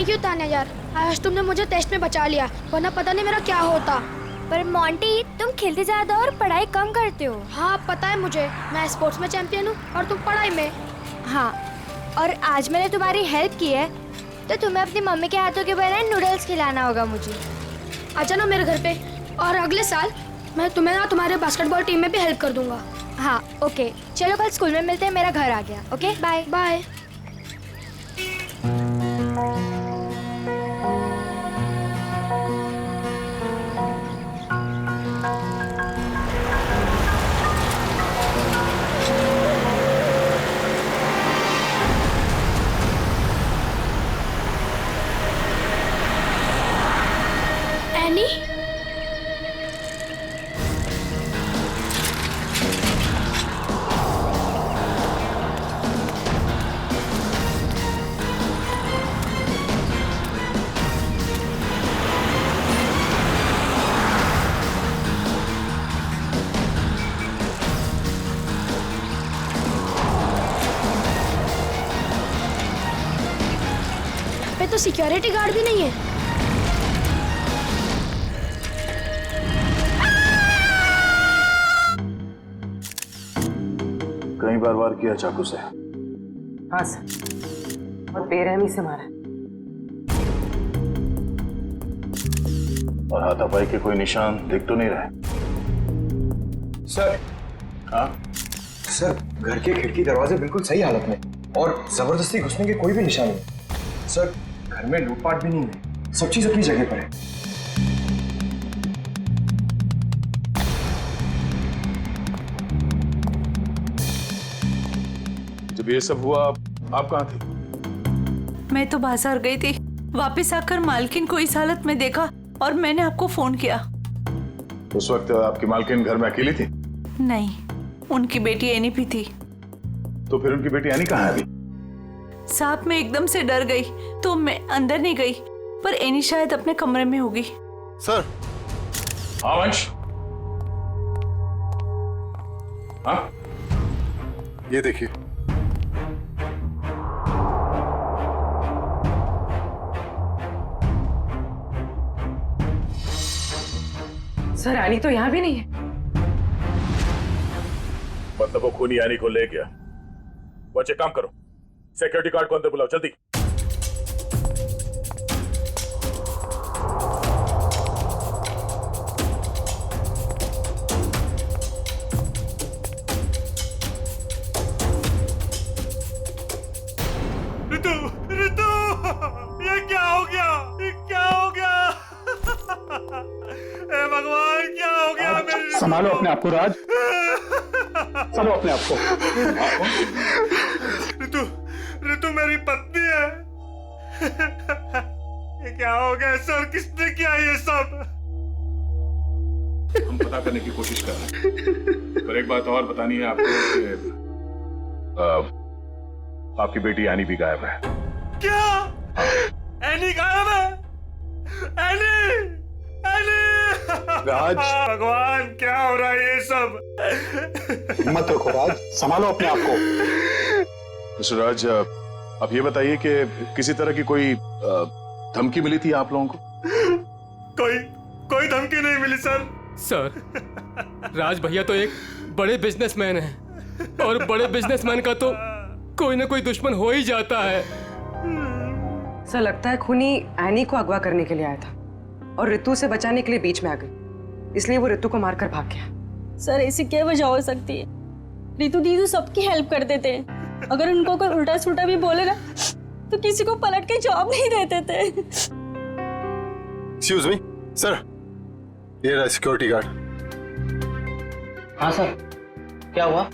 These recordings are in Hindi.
थैंक यू तान्या यार, आज तुमने मुझे टेस्ट में बचा लिया, वरना पता नहीं मेरा क्या होता। पर मोंटी, तुम खेलते ज्यादा और पढ़ाई कम करते हो। हाँ पता है मुझे, मैं स्पोर्ट्स में चैंपियन हूँ और तुम पढ़ाई में। हाँ, और आज मैंने तुम्हारी हेल्प की है तो तुम्हें अपनी मम्मी के हाथों के बनाए नूडल्स खिलाना होगा मुझे। आजा ना मेरे घर पे, और अगले साल मैं तुम्हें ना तुम्हारे बास्केटबॉल टीम में भी हेल्प कर दूंगा। हाँ ओके, चलो कल स्कूल में मिलते हैं, मेरा घर आ गया। Okay bye bye. एनी, पे तो सिक्योरिटी गार्ड भी नहीं है। कई बार वार किया चाकू से। हाँ सर, और बेरहमी से मारा। और हाथापाई के कोई निशान दिख तो नहीं रहे? सर। हाँ सर, घर के खिड़की दरवाजे बिल्कुल सही हालत में और जबरदस्ती घुसने के कोई भी निशान नहीं। सर, घर में लूटपाट भी नहीं है, सब चीज अपनी जगह पर है। जब ये सब हुआ आप कहाँ थे? मैं तो बाजार गई थी, वापस आकर मालकिन को इस हालत में देखा और मैंने आपको फोन किया। उस वक्त आपकी मालकिन घर में अकेली थी? नहीं, उनकी बेटी एनी भी थी। तो फिर उनकी बेटी एनी कहाँ है अभी? साहब मैं एकदम से डर गई तो मैं अंदर नहीं गई, पर एनी शायद अपने कमरे में होगी। सर। हाँ वंश। हाँ ये देखिए। सर, रानी तो यहाँ भी नहीं है। मतलब वो खूनी यानी को ले गया। बच्चे काम करो, सिक्योरिटी गार्ड को अंदर बुलाओ जल्दी। ऋतु, ऋतु, ये क्या हो गया? ये क्या हो गया? हे भगवान, क्या हो गया मेरी ऋतु? संभालो अपने आप को राज, संभालो अपने आप को। ऋतु, ऋतु मेरी पत्नी है। ये क्या हो गया सर? किसने किया ये सब? हम पता करने की कोशिश कर रहे हैं, पर एक बात और बतानी है आपको कि आपकी बेटी एनी भी गायब है। क्या? एनी गायब है? Annie, Annie! राज। भगवान, क्या हो रहा है ये सब? हिम्मत रखो राज, संभालो अपने आप को। मिस्टर राज, आप ये बताइए कि किसी तरह की कोई धमकी मिली थी आप लोगों को? कोई धमकी नहीं मिली सर। सर, राज भैया तो एक बड़े बिजनेसमैन हैं और बड़े बिजनेसमैन का तो कोई ना कोई दुश्मन हो ही जाता है। सर, लगता है खूनी एनी को अगवा करने के लिए आया था और ऋतु से बचाने के लिए बीच में आ गई, इसलिए वो ऋतु को मारकर भाग गया। सर, ऐसी क्या वजह हो सकती है? ऋतु दीदी सबकी हेल्प कर देते हैं, अगर उनको कोई उल्टा सुल्टा भी बोले ना तो किसी को पलट के जवाब नहीं देते थे। एक्सक्यूज मी सर, ये रहा सिक्योरिटी गार्ड। हाँ सर, क्या हुआ?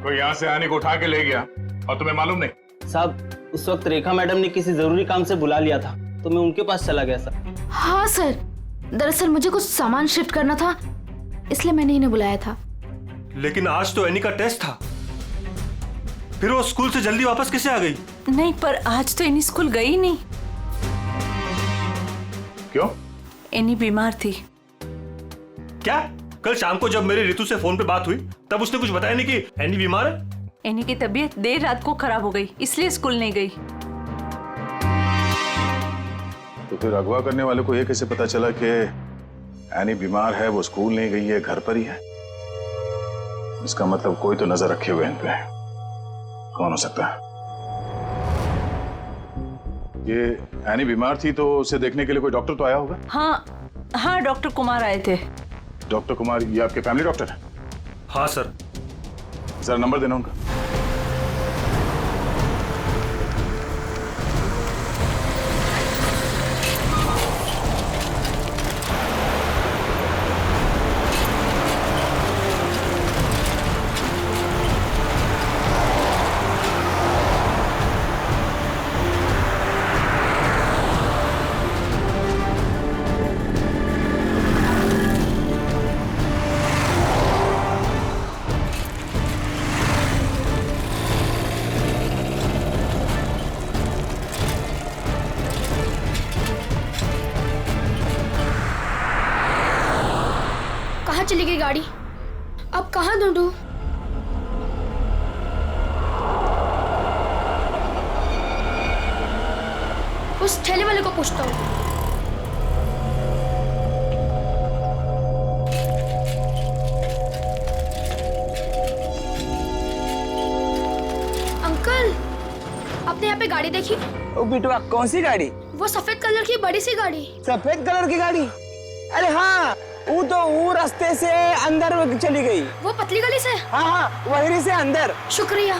कोई यहाँ से आने को उठा के ले गया और तुम्हें मालूम नहीं? साहब, उस वक्त रेखा मैडम ने किसी जरूरी काम से बुला लिया था तो मैं उनके पास चला गया सर। हाँ सर, दरअसल मुझे कुछ सामान शिफ्ट करना था, इसलिए मैंने इन्हें बुलाया था। लेकिन आज तो एनी का टेस्ट था, फिर वो स्कूल से जल्दी वापस कैसे आ गई? नहीं, पर आज तो एनी स्कूल गई नहीं। क्यों? एनी बीमार थी। क्या? कल शाम को जब मेरी ऋतु से फोन पे बात हुई तब उसने कुछ बताया नहीं कि एनी बीमार है? एनी की तबीयत देर रात को खराब हो गई, इसलिए स्कूल नहीं गई। तो फिर अगवा करने वाले को ये कैसे पता चला कि एनी बीमार है, वो स्कूल नहीं गई है, घर पर ही है? इसका मतलब कोई तो नजर रखे हुए इन पे। कौन हो सकता है? ये एनी बीमार थी तो उसे देखने के लिए कोई डॉक्टर तो आया होगा? हाँ हाँ, डॉक्टर कुमार आए थे। डॉक्टर कुमार, ये आपके फैमिली डॉक्टर है? हाँ सर। जरा नंबर देना उनका। कहाँ चली गई गाड़ी? अब कहाँ ढूंढूं? उस ठेले वाले को पूछता हूँ। अंकल, आपने यहाँ पे गाड़ी देखी? ओ बिटवा, कौन सी गाड़ी? वो सफेद कलर की बड़ी सी गाड़ी। सफेद कलर की गाड़ी? अरे हाँ, वो रास्ते से अंदर चली गई। वो पतली गली से? हाँ हाँ, वहीं से अंदर। शुक्रिया।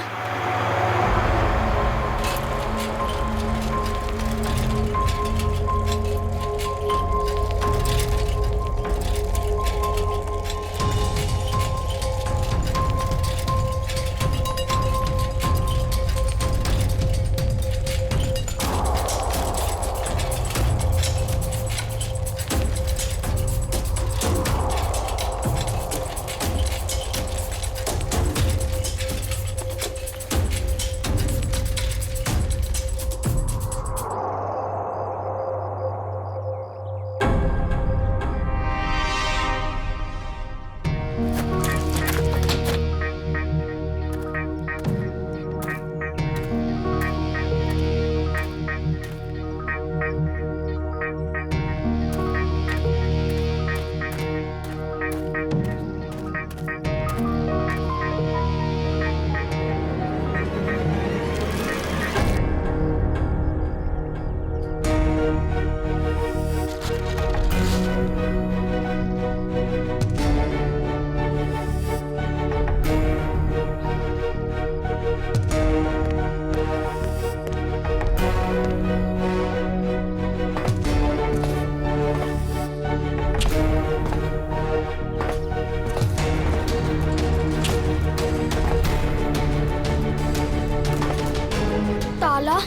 ताला?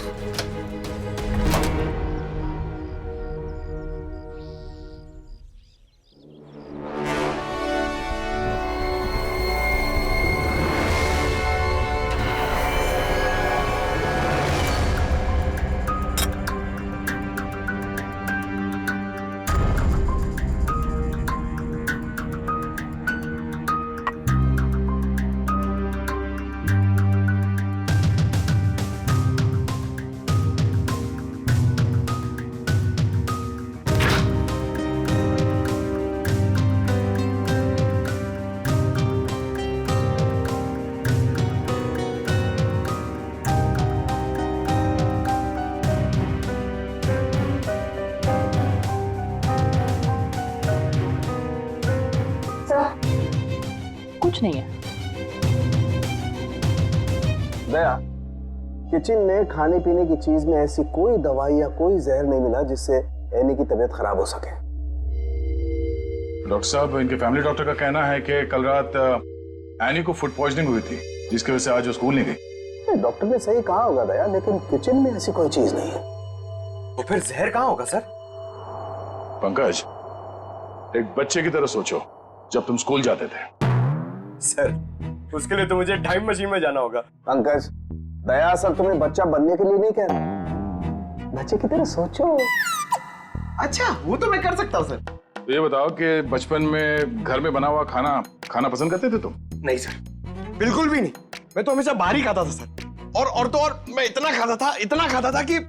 कुछ नहीं है। दया, किचन में खाने पीने की चीज में ऐसी कोई दवाई या कोई जहर नहीं मिला जिससे एनी की तबीयत खराब हो सके। डॉक्टर साहब, इनके फैमिली डॉक्टर का कहना है कि कल रात एनी को फूड पॉइजनिंग हुई थी, जिसकी वजह से आज वो स्कूल नहीं गई। डॉक्टर ने सही कहा होगा दया, लेकिन किचन में ऐसी कोई चीज नहीं है। तो फिर जहर कहाँ होगा सर? पंकज, एक बच्चे की तरह सोचो, जब तुम स्कूल जाते थे। सर, उसके लिए तो मुझे टाइम मशीन में जाना होगा। पंकज, दया सर तुम्हें बच्चा बनने के लिए नहीं कह रहे, बच्चे की तरह सोचो। अच्छा, वो तो मैं कर सकता हूँ सर। तो ये बताओ कि बचपन में घर में बना हुआ खाना खाना पसंद करते थे तुम? नहीं सर, बिल्कुल भी नहीं। मैं तो हमेशा बाहर ही खाता था सर। और तो और मैं इतना खाता था कि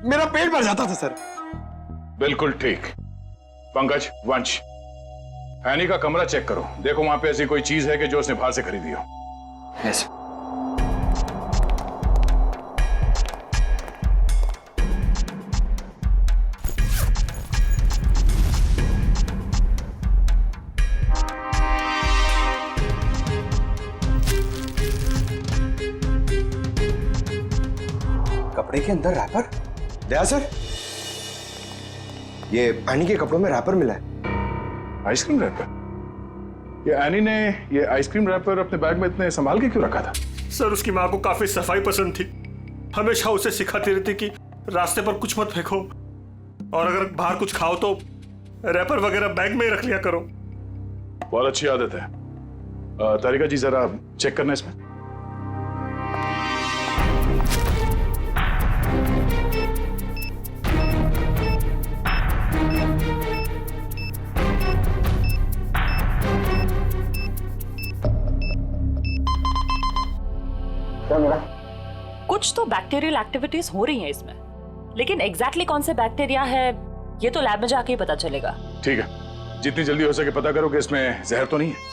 मेरा पेट भर जाता था सर। बिल्कुल ठीक। पंकज, वंश, एनी का कमरा चेक करो, देखो वहां पे ऐसी कोई चीज है कि जो उसने बाहर से खरीदी हो। यस। कपड़े के अंदर रैपर? दया सर, ये एनी के कपड़ों में रैपर मिला है। Ice cream wrapper? ये एनी ने ये आइसक्रीम रैपर अपने बैग में इतने संभाल के क्यों रखा था? सर, उसकी माँ को काफी सफाई पसंद थी। हमेशा उसे सिखाती रहती कि रास्ते पर कुछ मत फेंको और अगर बाहर कुछ खाओ तो रैपर वगैरह बैग में ही रख लिया करो। बहुत अच्छी आदत है। तारिका जी, जरा चेक करना इसमें। कुछ तो बैक्टीरियल एक्टिविटीज हो रही हैं इसमें, लेकिन एग्जैक्टली कौन से बैक्टीरिया है ये तो लैब में जाके ही पता चलेगा। ठीक है, जितनी जल्दी हो सके पता करो कि इसमें जहर तो नहीं है।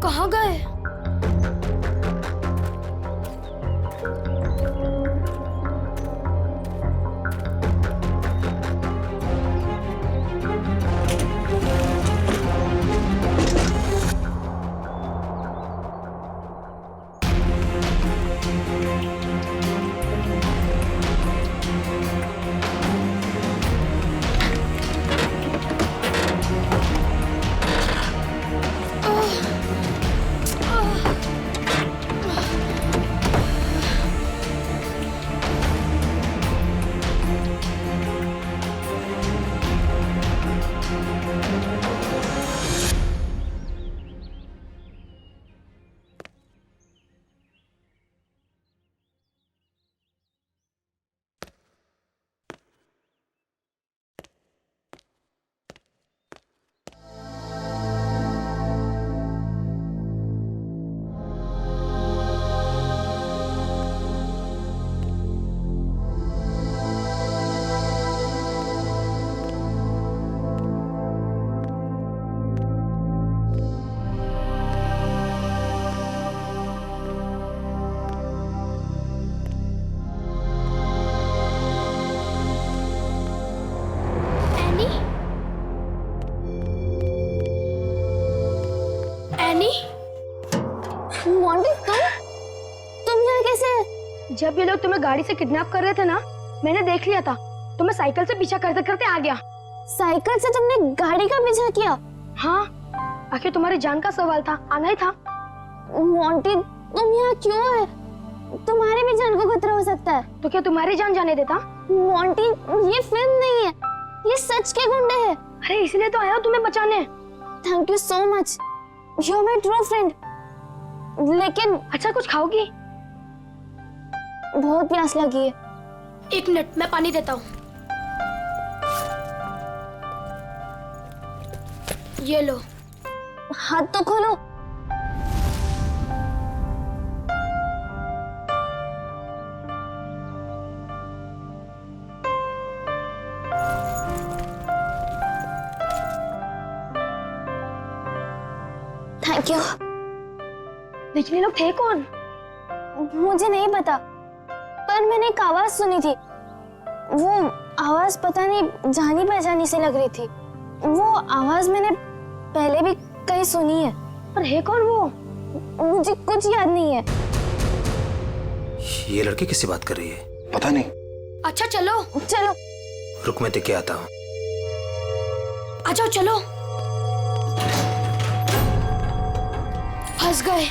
कहाँ गए? जब ये लोग तुम्हें गाड़ी से किडनैप कर रहे थे ना, मैंने देख लिया था। तुम्हें साइकिल से पीछा करते करते आ गया। साइकिल से तुमने गाड़ी का पीछा किया? हाँ, आखिर तुम्हारी जान का सवाल था, आना ही था। मोंटी, तुम यहाँ क्यों है? तुम्हारी भी जान को खतरा हो सकता है। तो क्या तुम्हारी जान जाने देता? मोंटी, ये फिल्म नहीं है, ये सच के गुंडे हैं। अरे इसलिए तो आया हूँ तुम्हें बचाने। Thank you so much, you are my true friend. लेकिन अच्छा, कुछ खाओगी? बहुत प्यास लगी है। एक मिनट, मैं पानी देता हूँ। ये लो। हाथ तो खोलो। Thank you. लेकिन ये लोग थे कौन? मुझे नहीं पता, पर मैंने एक आवाज सुनी थी। वो आवाज पता नहीं जानी पहचानी सी लग रही थी। वो आवाज मैंने पहले भी कहीं सुनी है, पर है कौन वो? मुझे कुछ याद नहीं है। ये लड़की किससे बात कर रही है? पता नहीं। अच्छा चलो चलो। रुक, मैं देख के आता हूँ। आ जाओ, चलो। फंस गए।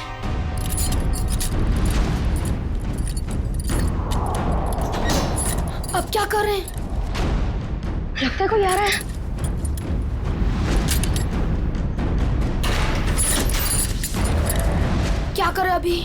अब क्या कर रहे हैं? लगता है कोई आ रहा है। करें अभी?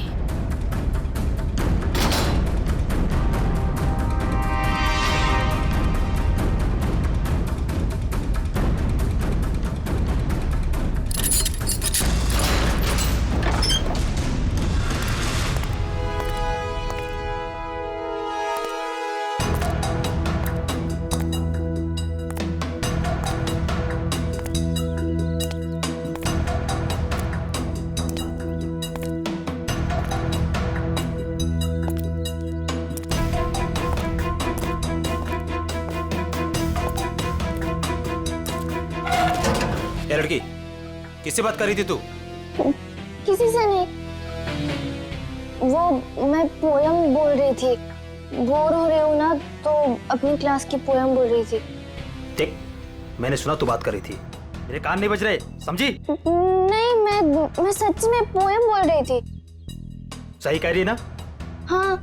ये लड़की किससे बात कर रही थी तू? किसी से नहीं, वो मैं पोयम बोल रही थी। बोर हो रही हूँ ना, तो अपनी क्लास की पोयम बोल रही थी। देख, मैंने सुना तू बात कर रही थी, मेरे कान नहीं बज रहे, समझी? नहीं, मैं सच में पोयम बोल रही थी। सही कह रही है ना? हाँ।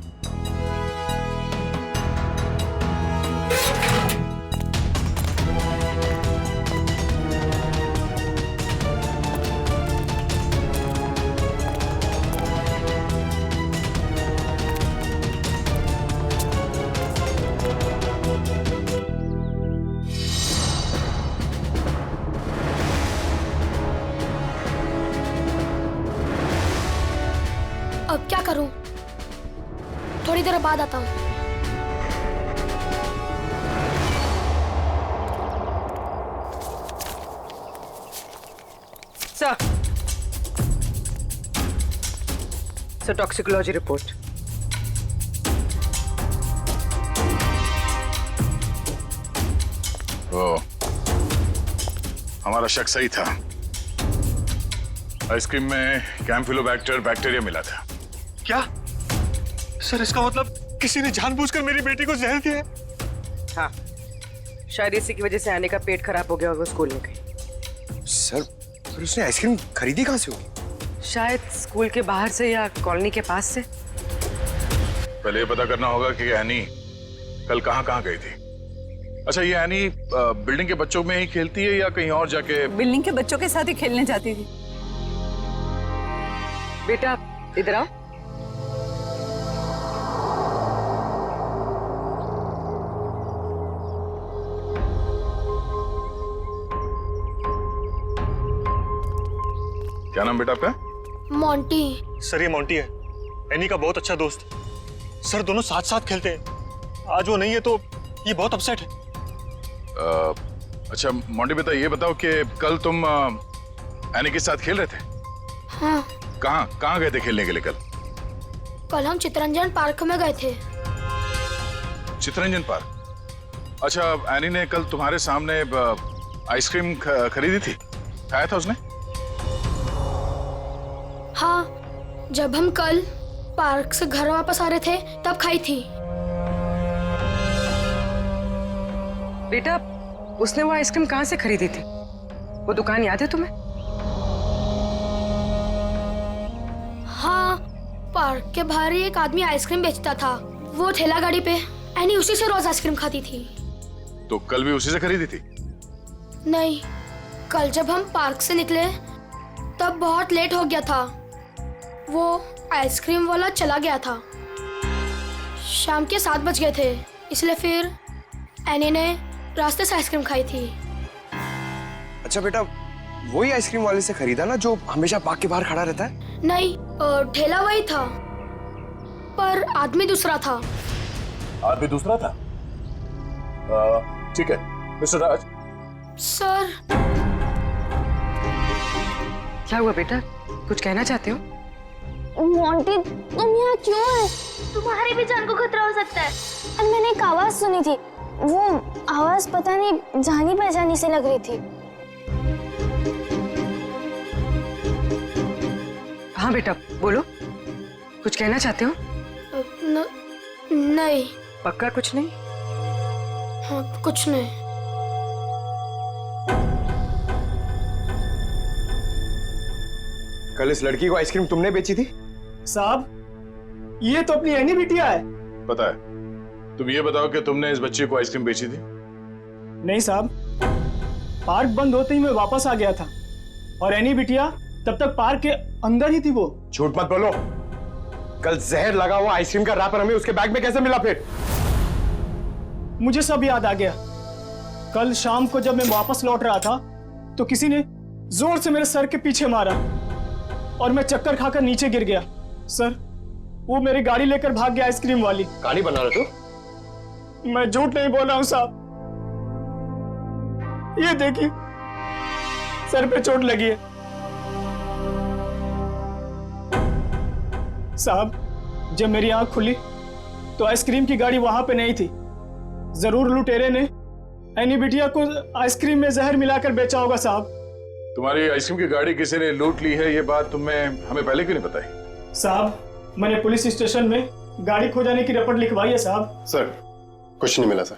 अब क्या करूं? थोड़ी देर बाद आता हूं। Sir toxicology report. ओ, हमारा शक सही था। आइसक्रीम में कैम्फिलोबैक्टर बैक्टीरिया मिला था। क्या सर, इसका मतलब किसी ने जानबूझकर मेरी बेटी को जहर दिया है? हाँ, शायद इसी की वजह से आने का पेट खराब हो गया और वो स्कूल में गई। सर, फिर उसने आइसक्रीम खरीदी कहाँ से होगी? शायद स्कूल के बाहर से या कॉलोनी के पास से। पहले ये पता करना होगा कि एनी कल कहाँ गई थी। अच्छा, ये एनी बिल्डिंग के बच्चों में ही खेलती है या कहीं और जाके? बिल्डिंग के बच्चों के साथ ही खेलने जाती थी। बेटा इधर आओ। क्या नाम बेटा आपका? मोंटी। सर ये मोंटी है, एनी का बहुत अच्छा दोस्त। सर दोनों साथ साथ खेलते हैं। आज वो नहीं है तो ये बहुत अपसेट है। अच्छा मोंटी बेटा, ये बताओ कि कल तुम एनी के साथ खेल रहे थे? हाँ। कहाँ गए थे खेलने के लिए कल? कल हम चितरंजन पार्क में गए थे। चितरंजन पार्क? अच्छा, एनी ने कल तुम्हारे सामने आइसक्रीम खरीदी थी, खाया था उसने? हाँ, जब हम कल पार्क से घर वापस आ रहे थे तब खाई थी। बेटा, उसने वो आइसक्रीम कहाँ से खरीदी थी? वो दुकान याद है तुम्हें? हाँ, पार्क के बाहर ही एक आदमी आइसक्रीम बेचता था। वो ठेला गाड़ी पे एनी उसी से रोज आइसक्रीम खाती थी। तो कल भी उसी से खरीदी थी? नहीं, कल जब हम पार्क से निकले तब बहुत लेट हो गया था। वो आइसक्रीम वाला चला गया था। शाम के 7 बज गए थे, इसलिए फिर एनी ने रास्ते से आइसक्रीम खाई थी। अच्छा बेटा, वही आइसक्रीम वाले से खरीदा ना जो हमेशा पार्क के बाहर खड़ा रहता है? नहीं, ठेला वही था पर आदमी दूसरा था। आदमी दूसरा था? ठीक है मिस्टर राज। सर। क्या हुआ बेटा, कुछ कहना चाहते हो? मोंटी, तुम यहाँ क्यों है? तुम्हारी भी जान को खतरा हो सकता है। और मैंने एक आवाज सुनी थी। वो आवाज पता नहीं जानी पहचानी से लग रही थी। हाँ बेटा बोलो, कुछ कहना चाहते हो? नहीं। पक्का कुछ नहीं? हाँ, कुछ नहीं। कल इस लड़की को आइसक्रीम तुमने बेची थी? साहब, ये तो अपनी एनी बिटिया है। पता है। तुम ये बताओ कि तुमने इस बच्चे को आइसक्रीम बेची थी? नहीं साहब, पार्क बंद होते ही मैं वापस आ गया था और एनी बिटिया तब तक पार्क के अंदर ही थी वो। झूठ मत बोलो, कल जहर लगा हुआ आइसक्रीम का रैपर हमें उसके बैग में कैसे मिला फिर? मुझे सब याद आ गया। कल शाम को जब मैं वापस लौट रहा था तो किसी ने जोर से मेरे सर के पीछे मारा और मैं चक्कर खाकर नीचे गिर गया। सर, वो मेरी गाड़ी लेकर भाग गया आइसक्रीम वाली। कहानी बना रहे तू? मैं झूठ नहीं बोल रहा हूं साहब, ये देखिए सर पे चोट लगी है। साहब, जब मेरी आंख खुली तो आइसक्रीम की गाड़ी वहां पे नहीं थी। जरूर लुटेरे ने एनी बिटिया को आइसक्रीम में जहर मिलाकर बेचा होगा साहब। तुम्हारी आइसक्रीम की गाड़ी किसी ने लूट ली है, ये बात तुम्हें हमें पहले क्यों नहीं बताई? साहब, मैंने पुलिस स्टेशन में गाड़ी खो जाने की रिपोर्ट लिखवाई है साहब। सर, कुछ नहीं मिला सर।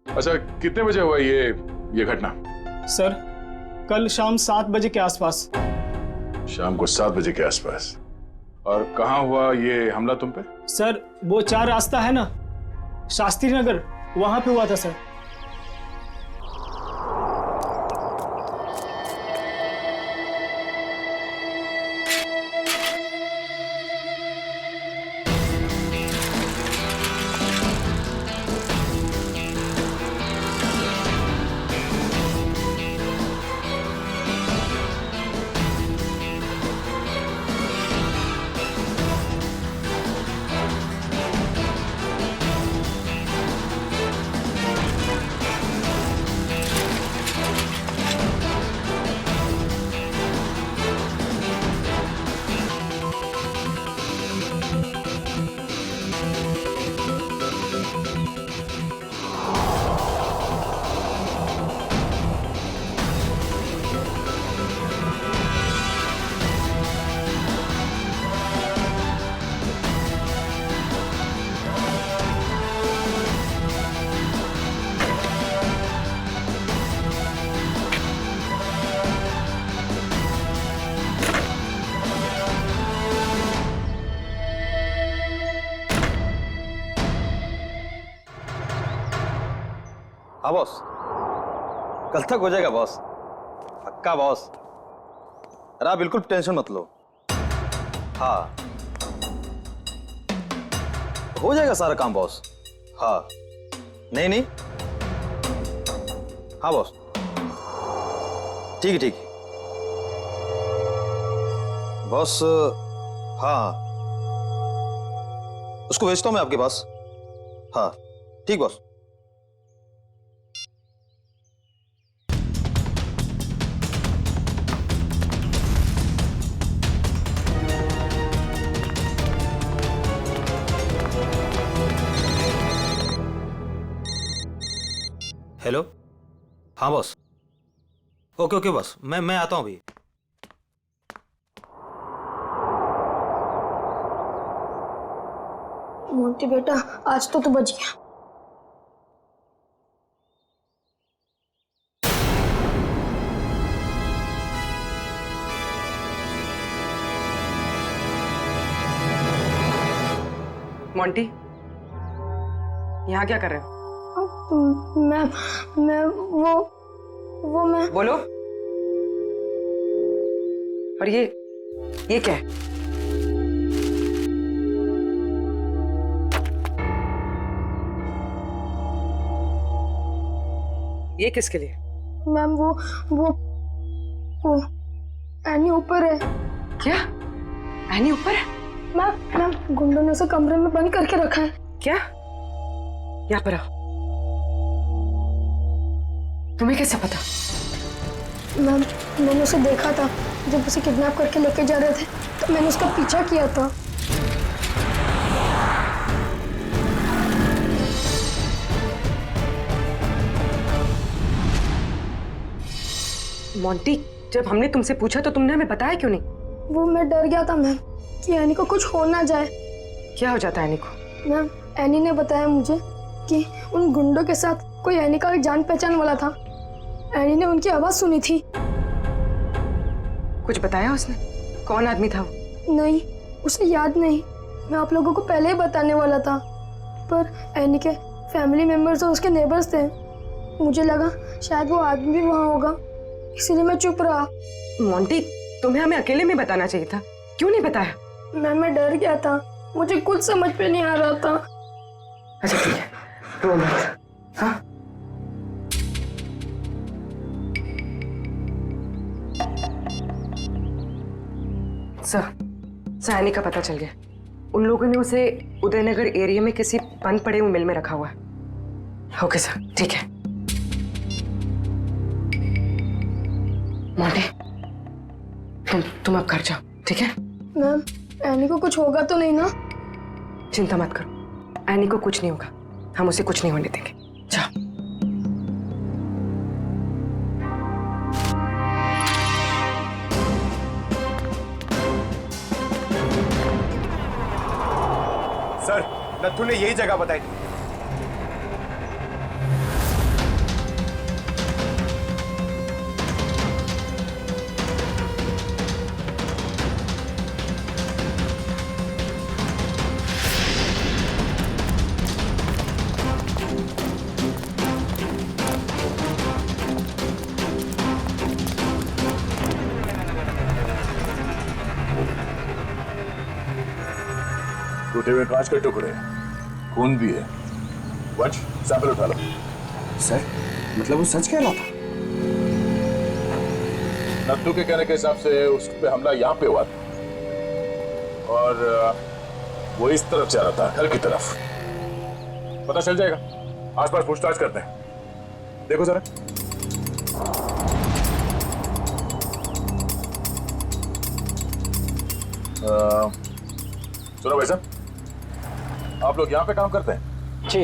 अच्छा, कितने बजे हुआ ये घटना? सर, कल शाम 7 बजे के आसपास। शाम को 7 बजे के आसपास। और कहाँ हुआ ये हमला तुम पे? सर, वो 4 रास्ता है ना, शास्त्री नगर, वहां पे हुआ था सर। हाँ बॉस, कल तक हो जाएगा बॉस, पक्का बॉस। अरे आप बिल्कुल टेंशन मत लो। हाँ, हो जाएगा सारा काम बॉस। हाँ, नहीं, हाँ बॉस, ठीक है बॉस। हाँ, उसको भेजता हूँ मैं आपके पास। हाँ ठीक बॉस। हेलो, हाँ बॉस। ओके बॉस, मैं आता हूँ अभी। मोंटी बेटा, आज तो तू बच गया। मोंटी, यहाँ क्या कर रहे हो? मैं वो मैं बोलो। और ये क्या है? ये किसके लिए? मैम, वो एनी ऊपर है। क्या? एनी ऊपर है? मैम, गुंडों ने उसे कमरे में बंद करके रखा है। क्या? यहाँ पर आओ। तुम्हें कैसे पता? मैम, मैंने उसे देखा था जब उसे किडनैप करके लेके जा रहे थे, तो मैंने उसका पीछा किया था। मोंटी, जब हमने तुमसे पूछा तो तुमने हमें बताया क्यों नहीं? वो मैं डर गया था मैम कि एनी को कुछ हो ना जाए। क्या हो जाता है एनी को? मैम, एनी ने बताया मुझे कि उन गुंडों के साथ कोई एनी का जान पहचान वाला था। एनी ने उनकी आवाज सुनी थी। कुछ बताया उसने? कौन आदमी था वो? नहीं, उसे याद नहीं। मैं आप लोगों को पहले ही बताने वाला था, पर एनी के फैमिली मेंबर्स और उसके नेबर्स थे। मुझे लगा शायद वो आदमी भी वहाँ होगा, इसीलिए मैं चुप रहा। मोंटी, तुम्हें हमें अकेले में बताना चाहिए था, क्यों नहीं बताया? मैम मैं डर गया था, मुझे कुछ समझ में नहीं आ रहा था। अच्छा ठीक है, रो मत। हाँ सर, एनी का पता चल गया। उन लोगों ने उसे उदयनगर एरिया में किसी बंद पड़े हुए मिल में रखा हुआ है। ओके सर, ठीक है। मोंटी, तुम अब घर जाओ, ठीक है? मैम एनी को कुछ होगा तो नहीं ना? चिंता मत करो, एनी को कुछ नहीं होगा, हम उसे कुछ नहीं होने देंगे। जाओ। सर, नत्थू ने यही जगह बताई थी। टूटे हुए कांच के टुकड़े, खून भी है। वंश, सैंपल उठा लो। सर, मतलब वो सच कह रहा था? नत्थू के कहने के हिसाब से उस पे हमला यहाँ पे हुआ था और वो इस तरफ जा रहा था, घर की तरफ। पता चल जाएगा, आसपास पूछताछ करते हैं। देखो जरा। सुनो भाई साहब, आप लोग यहाँ पे काम करते हैं? जी।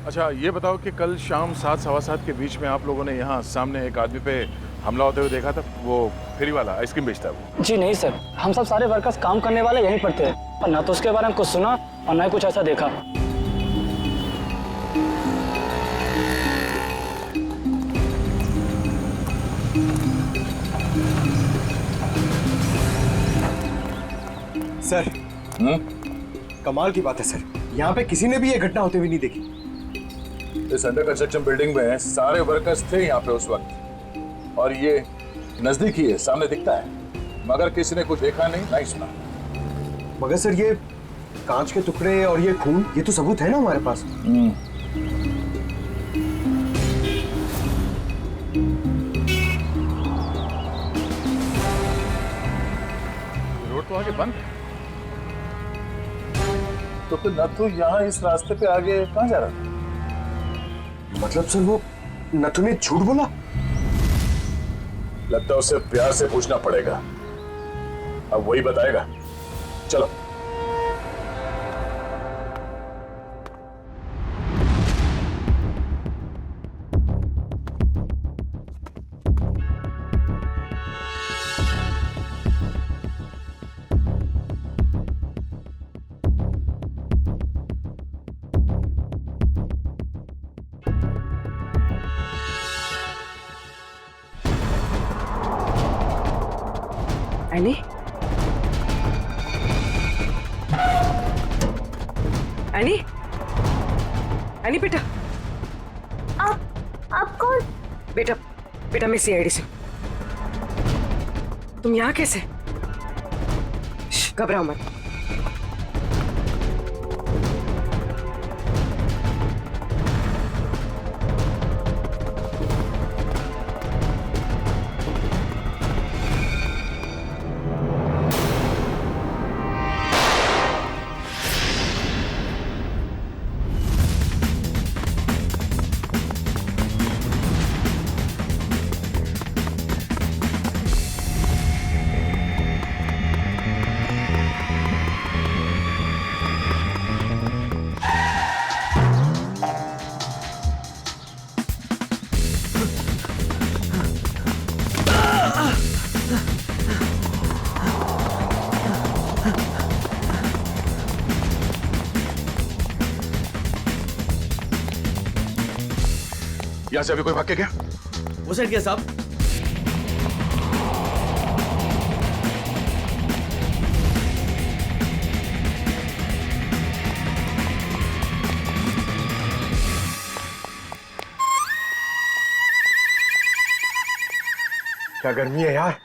अच्छा ये बताओ कि कल शाम 7 सवा 7 के बीच में आप लोगों ने यहाँ सामने एक आदमी पे हमला होते हुए देखा था? वो फेरी वाला आइसक्रीम बेचता है वो। जी नहीं सर, हम सब सारे वर्कर्स काम करने वाले यहीं पर थे, पर ना तो उसके बारे में कुछ सुना और ना ही कुछ ऐसा देखा। सर, कमाल की बात है सर, यहाँ पे किसी ने भी ये घटना होते हुए नहीं देखी। इस अंडर कंस्ट्रक्शन बिल्डिंग में सारे वर्कर्स थे यहाँ पे उस वक्त, और ये नजदीक ही है, सामने दिखता है, मगर किसी ने कुछ देखा नहीं, नहीं सुना। मगर सर ये कांच के टुकड़े और ये खून, ये तो सबूत है ना हमारे पास। रोड तो आगे बंद है, तो फिर नत्थू यहाँ इस रास्ते पे आगे कहाँ जा रहा था? मतलब सर वो नत्थू ने झूठ बोला? लगता है उसे प्यार से पूछना पड़ेगा, अब वही बताएगा। चलो। एनी? एनी? एनी बेटा। आप कौन? बेटा मैं सीआईडी से। तुम यहाँ कैसे? घबराओ मत। यहाँ से अभी कोई भाग के गया? वो साइड क्या साहब? क्या गर्मी है यार।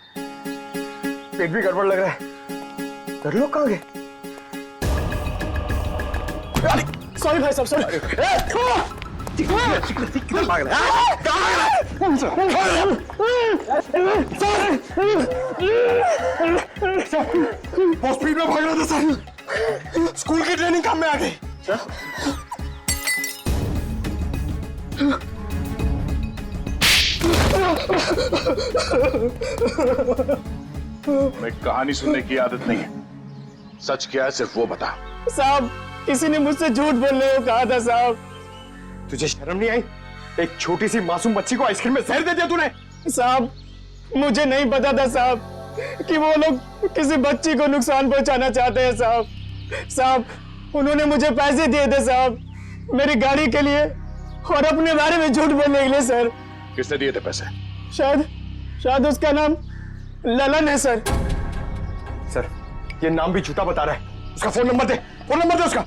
पेट भी गड़बड़ लग रहा है। घर लोग कहाँ गए? सॉरी भाई साहब, सॉरी। किधर भाग रहा है? बहुत स्पीड में भाग रहा था सर। स्कूल की ट्रेनिंग काम में आ गई। मैं कहानी सुनने की आदत नहीं है, सच क्या है सिर्फ वो बता। साहब, किसी ने मुझसे झूठ बोलने को कहा था साहब। तुझे शर्म नहीं आई? एक छोटी सी मासूम बच्ची को आइसक्रीम में जहर दे दिया तूने। साहब, मुझे नहीं पता था साहब कि वो लोग किसी बच्ची को नुकसान पहुंचाना चाहते हैं साहब। साहब, उन्होंने मुझे पैसे दिए थे साहब, मेरी गाड़ी के लिए और अपने बारे में झूठ बोलने के लिए सर। किसने दिए थे पैसे? शायद उसका नाम ललन है सर। सर, ये नाम भी झूठा बता रहा है। उसका फोन नंबर दे, फोन नंबर दे उसका।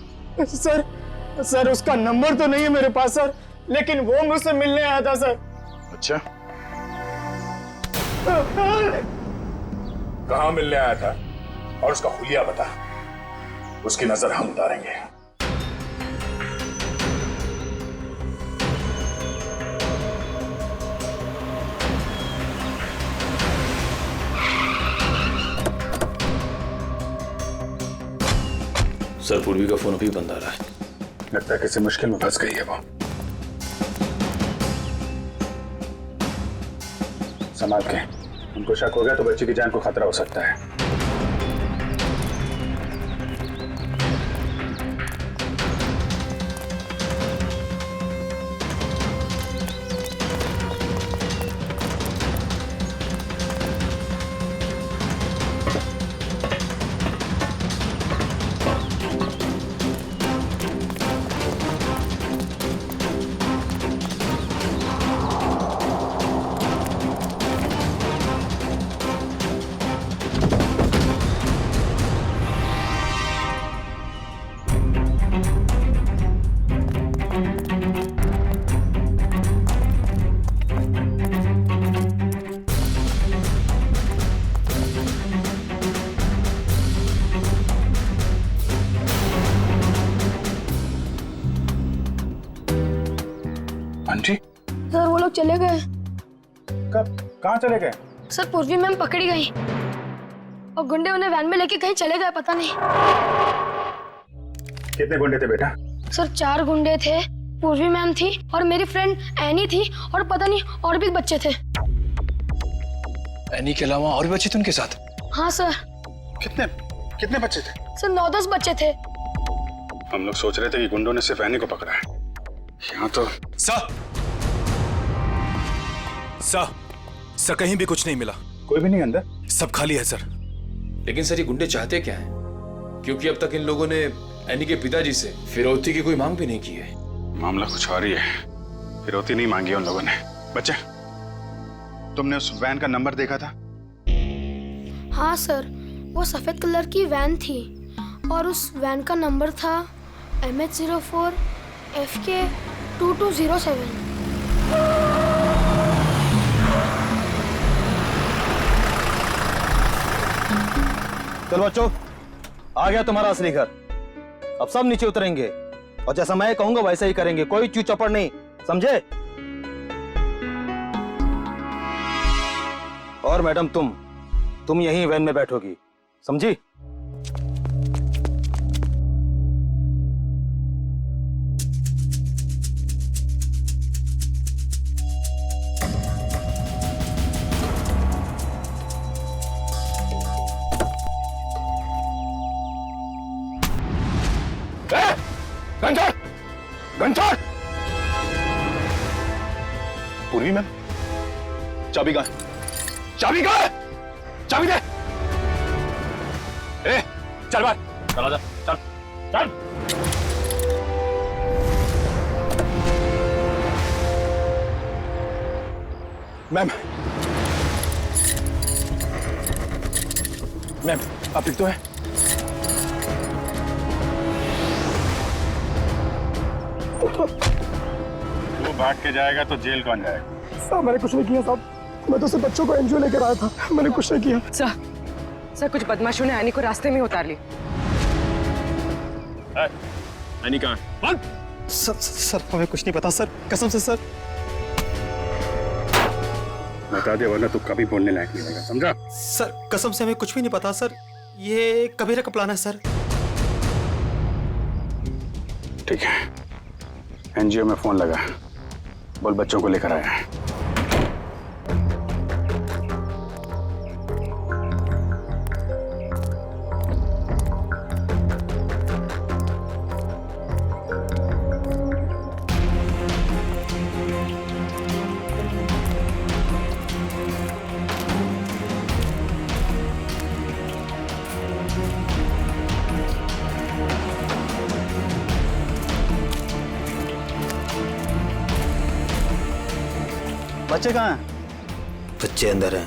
सर उसका नंबर तो नहीं है मेरे पास सर, लेकिन वो मुझसे मिलने आया था सर। अच्छा, कहाँ मिलने आया था और उसका हुलिया बता, उसकी नजर हम उतारेंगे। सर, पूर्वी का फोन अभी बंद आ रहा है। लगता है किसी मुश्किल में फंस गई है वो। संभाल के, उनको शक हो गया तो बच्ची की जान को खतरा हो सकता है। आंटी? सर वो लोग चले गए। कब? कहाँ चले गए? सर पूर्वी मैम पकड़ी गई और गुंडे उन्हें वैन में लेके कहीं चले गए, पता नहीं। कितने गुंडे थे बेटा? सर 4 गुंडे थे, पूर्वी मैम थी और मेरी फ्रेंड एनी थी और पता नहीं और भी बच्चे थे। एनी के अलावा और भी बच्चे थे उनके साथ? हाँ सर। कितने बच्चे थे? सर 9-10 बच्चे थे। हम लोग सोच रहे थे कि गुंडों ने सिर्फ एनी को पकड़ा है, यहाँ तो। सर कहीं भी कुछ नहीं मिला। कोई भी नहीं अंदर? सब खाली है सर। लेकिन सर, ये गुंडे चाहते क्या हैं? क्योंकि अब तक इन लोगों ने एनी के पिताजी से फिरौती की कोई मांग भी नहीं की है। मामला कुछ और ही है, फिरौती नहीं मांगी उन लोगों ने। बच्चे, तुमने उस वैन का नंबर देखा था? हाँ सर, वो सफेद कलर की वैन थी और उस वैन का नंबर था MH04 FK 2207। चलो बच्चों, आ गया तुम्हारा असली घर। अब सब नीचे उतरेंगे और जैसा मैं कहूंगा वैसा ही करेंगे, कोई चू चपड़ नहीं, समझे? और मैडम, तुम यहीं वैन में बैठोगी, समझी? घंटा! पूर्वी मैम, चाबी कहाँ है? चाबी कहाँ है? चाबी दे! ए, चल बाहर, चला जा, चल, चल! मैम, आप ठीक तो है? वो भाग के जाएगा तो जेल कौन जाएगा? साहब, मैंने कुछ नहीं किया साहब, मैं तो सिर्फ बच्चों को एनजीओ लेकर आया था, मैंने कुछ नहीं किया। सर कुछ बदमाशों ने एनी को रास्ते में उतार ली। एनी कहाँ है? सर हमें कुछ नहीं पता सर, कसम से सर। बता दे वरना तू कभी बोलने लायक नहीं रहेगा, समझा? सर कसम से हमें कुछ भी नहीं पता सर, ये कबीरा का प्लान है सर। ठीक है, एनजीओ में फोन लगा, बोल बच्चों को लेकर आया है। बच्चे कहाँ हैं? बच्चे अंदर हैं।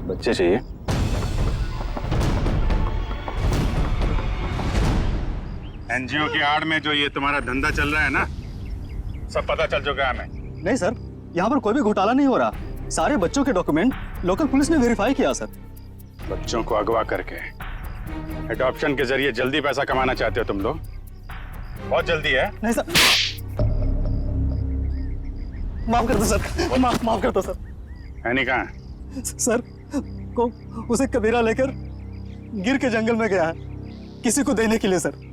बच्चे चाहिए? एनजीओ की आड़ में जो ये तुम्हारा धंधा चल रहा है ना, सब पता चल चुका है हमें। नहीं सर, यहाँ पर कोई भी घोटाला नहीं हो रहा। सारे बच्चों के डॉक्यूमेंट लोकल पुलिस ने वेरीफाई किया सर। बच्चों को अगवा करके एडॉप्शन के जरिए जल्दी पैसा कमाना चाहते हो तुम लोग? बहुत जल्दी है। नहीं सर, माफ कर दो सर, माफ कर दो सर। एनी कहाँ है? सर को उसे कबीरा लेकर गिर के जंगल में गया है किसी को देने के लिए सर।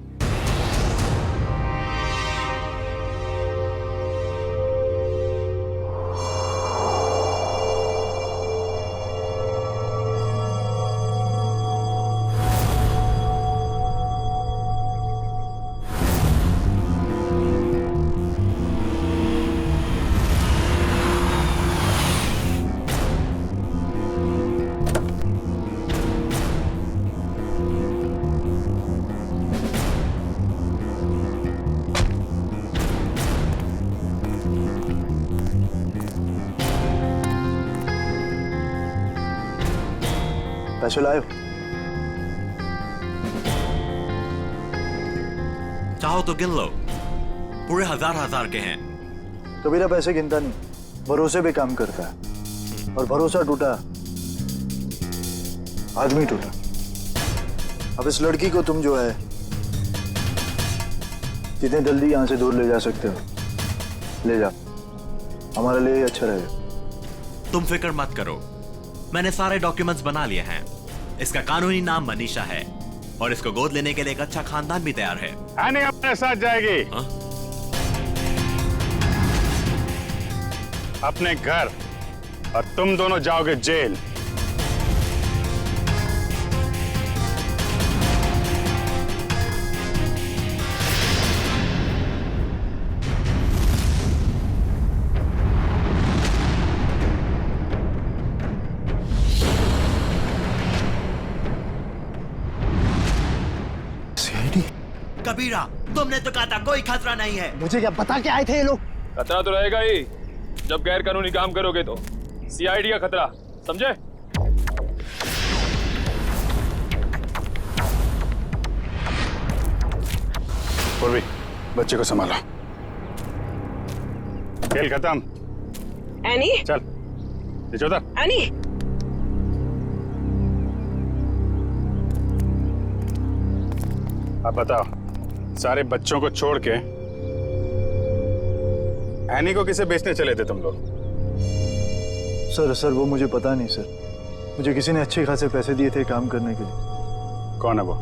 पैसे लाए? चाहो तो गिन लो, पूरे हजार के हैं। कबीरा पैसे गिनता नहीं, भरोसे पे काम करता है, और भरोसा टूटा आदमी टूटा। अब इस लड़की को तुम जो है जितने जल्दी यहाँ से दूर ले जा सकते हो ले जा, हमारे लिए अच्छा रहेगा। तुम फिक्र मत करो, मैंने सारे डॉक्यूमेंट्स बना लिए हैं। इसका कानूनी नाम मनीषा है और इसको गोद लेने के लिए एक अच्छा खानदान भी तैयार है। आने अपने साथ जाएगी। अपने घर, और तुम दोनों जाओगे जेल। कबीरा, तुमने तो कहा था कोई खतरा नहीं है। मुझे क्या पता क्या आए थे ये लोग? खतरा तो रहेगा ही जब गैर कानूनी काम करोगे तो। सीआईडी का खतरा, समझे? पूर्वी, बच्चे को संभालो। खेल खत्म। एनी, चल नीचे उतर। एनी, अब बताओ, सारे बच्चों को छोड़ के एनी को किसे बेचने चले थे तुम लोग? सर वो मुझे पता नहीं सर, मुझे किसी ने अच्छे खासे पैसे दिए थे काम करने के लिए। कौन है वो?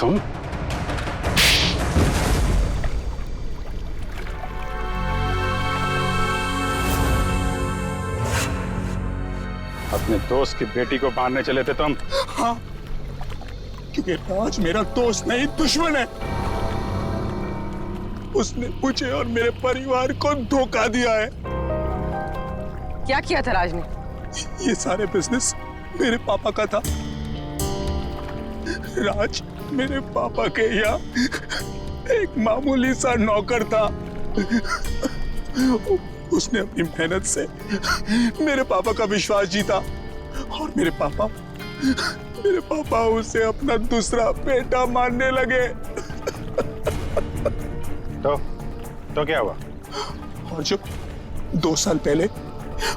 तुम? अपने दोस्त की बेटी को मारने चले थे तुम? हाँ, क्योंकि राज मेरा दोस्त नहीं दुश्मन है। उसने मुझे और मेरे परिवार को धोखा दिया है। क्या किया था राज ने? ये सारे बिजनेस मेरे पापा का था। राज मेरे पापा के यहाँ एक मामूली सा नौकर था। उसने अपनी मेहनत से मेरे पापा का विश्वास जीता और मेरे पापा उसे अपना दूसरा बेटा मानने लगे। तो क्या हुआ? और जब 2 साल पहले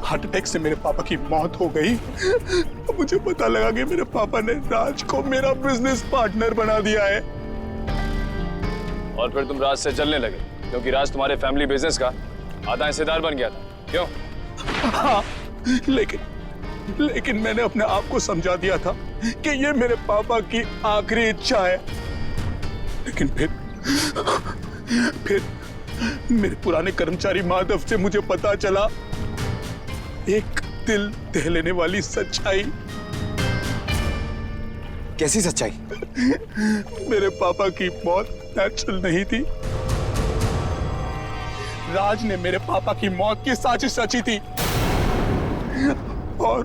हार्ट अटैक से मेरे पापा की मौत हो गई तो मुझे पता लगा कि मेरे पापा ने राज को मेरा बिजनेस पार्टनर बना दिया है। और फिर तुम राज से चलने लगे क्योंकि राज तुम्हारे फैमिली बिजनेस का आधा हिस्सेदार बन गया था, क्यों? हाँ, लेकिन मैंने अपने आप को समझा दिया था कि ये मेरे पापा की आखिरी इच्छा है। लेकिन फिर मेरे पुराने कर्मचारी माधव से मुझे पता चला एक दिल दहलाने वाली सच्चाई। कैसी सच्चाई? मेरे पापा की मौत नेचुरल नहीं थी। राज ने मेरे पापा की मौत की साजिश रची थी और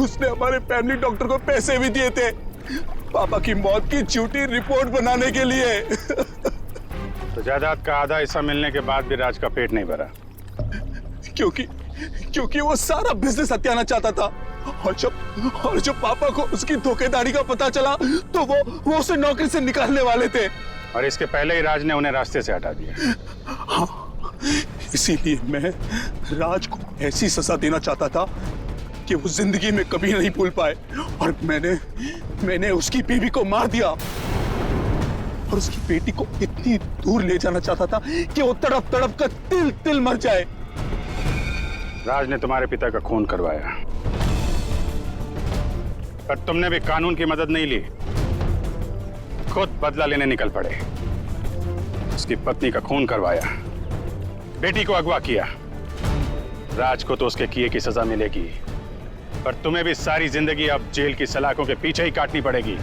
उसने हमारे फैमिली डॉक्टर को पैसे भी दिए थे पापा की मौत की झूठी रिपोर्ट बनाने के लिए। तो जायदाद का आधा हिस्सा मिलने के बाद भी राज का पेट नहीं भरा? क्योंकि वो सारा बिजनेस हत्याना चाहता था और जब पापा को उसकी धोखेधारी का पता चला तो वो उसे नौकरी से निकालने वाले थे। और इसके पहले ही राज ने उन्हें रास्ते से हटा दिया। हाँ, इसीलिए मैं राज को ऐसी सजा देना चाहता था कि वो जिंदगी में कभी नहीं भूल पाए। और मैंने उसकी बीवी को मार दिया और उसकी बेटी को इतनी दूर ले जाना चाहता था कि वो तड़प तड़प कर तिल तिल मर जाए। राज ने तुम्हारे पिता का खून करवाया, पर तुमने भी कानून की मदद नहीं ली, खुद बदला लेने निकल पड़े। उसकी पत्नी का खून करवाया, बेटी को अगवा किया। राज को तो उसके किए की सजा मिलेगी, पर तुम्हें भी सारी जिंदगी अब जेल की सलाखों के पीछे ही काटनी पड़ेगी।